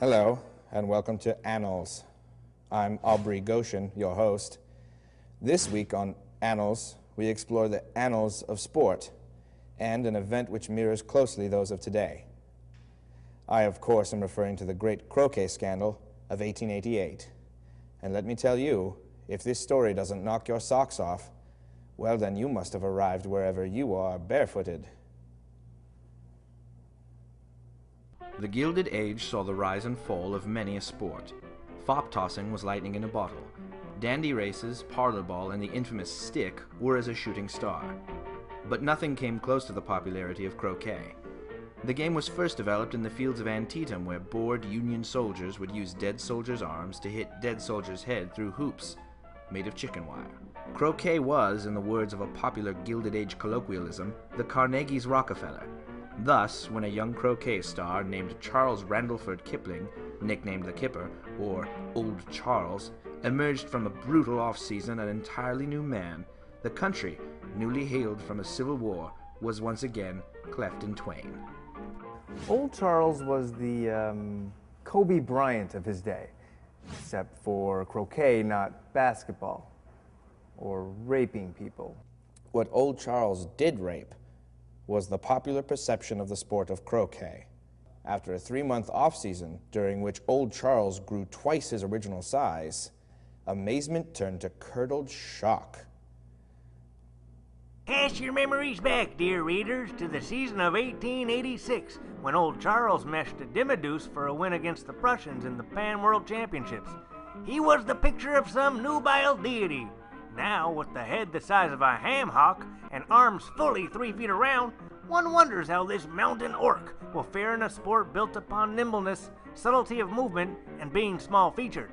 Hello, and welcome to Annals. I'm Aubrey Goshen, your host. This week on Annals, we explore the annals of sport and an event which mirrors closely those of today. I, of course, am referring to the Great Croquet Scandal of 1888. And let me tell you, if this story doesn't knock your socks off, well, then you must have arrived wherever you are barefooted. The Gilded Age saw the rise and fall of many a sport. Fop tossing was lightning in a bottle. Dandy races, parlor ball, and the infamous stick were as a shooting star. But nothing came close to the popularity of croquet. The game was first developed in the fields of Antietam, where bored Union soldiers would use dead soldiers' arms to hit dead soldiers' head through hoops made of chicken wire. Croquet was, in the words of a popular Gilded Age colloquialism, the Carnegie's Rockefeller. Thus, when a young croquet star named Charles Randolph Kipling, nicknamed the Kipper, or Old Charles, emerged from a brutal off-season an entirely new man, the country, newly healed from a civil war, was once again cleft in twain. Old Charles was the Kobe Bryant of his day, except for croquet, not basketball, or raping people. What Old Charles did rape was the popular perception of the sport of croquet. After a 3-month off-season, during which Old Charles grew twice his original size, amazement turned to curdled shock. Cast your memories back, dear readers, to the season of 1886, when Old Charles meshed a Dimiduce for a win against the Prussians in the Pan World Championships. He was the picture of some nubile deity. Now, with the head the size of a ham hock and arms fully 3 feet around, one wonders how this mountain orc will fare in a sport built upon nimbleness, subtlety of movement, and being small-featured.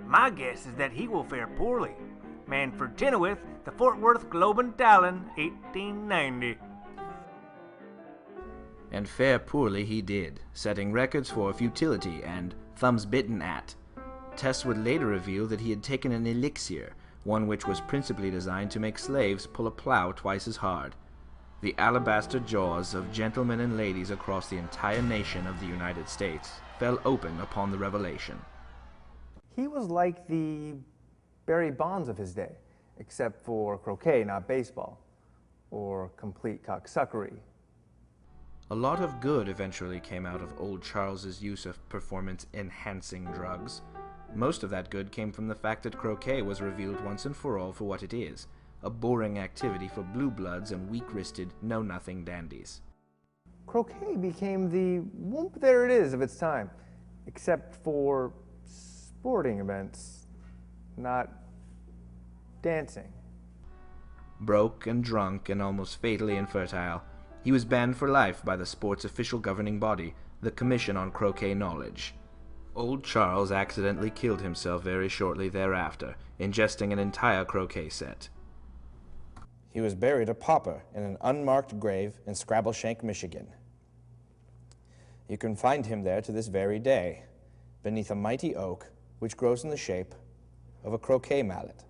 My guess is that he will fare poorly. Manfred Chenoweth, the Fort Worth Globe and Talon, 1890. And fare poorly he did, setting records for futility and thumbs bitten at. Tests would later reveal that he had taken an elixir, one which was principally designed to make slaves pull a plow twice as hard. The alabaster jaws of gentlemen and ladies across the entire nation of the United States fell open upon the revelation. He was like the Barry Bonds of his day, except for croquet, not baseball, or complete cocksuckery. A lot of good eventually came out of Old Charles's use of performance-enhancing drugs. Most of that good came from the fact that croquet was revealed once and for all for what it is, a boring activity for blue bloods and weak-wristed, know-nothing dandies. Croquet became the whoop there it is of its time, except for sporting events, not dancing. Broke and drunk and almost fatally infertile, he was banned for life by the sport's official governing body, the Commission on Croquet Knowledge. Old Charles accidentally killed himself very shortly thereafter, ingesting an entire croquet set. He was buried a pauper in an unmarked grave in Scrabbleshank, Michigan. You can find him there to this very day, beneath a mighty oak which grows in the shape of a croquet mallet.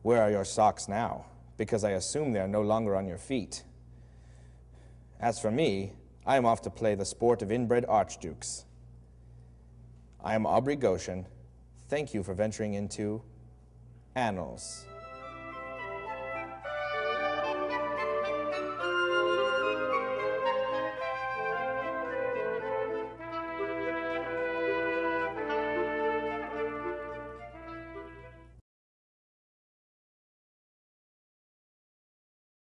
Where are your socks now? Because I assume they are no longer on your feet. As for me, I am off to play the sport of inbred archdukes. I am Aubrey Goshen. Thank you for venturing into Annals.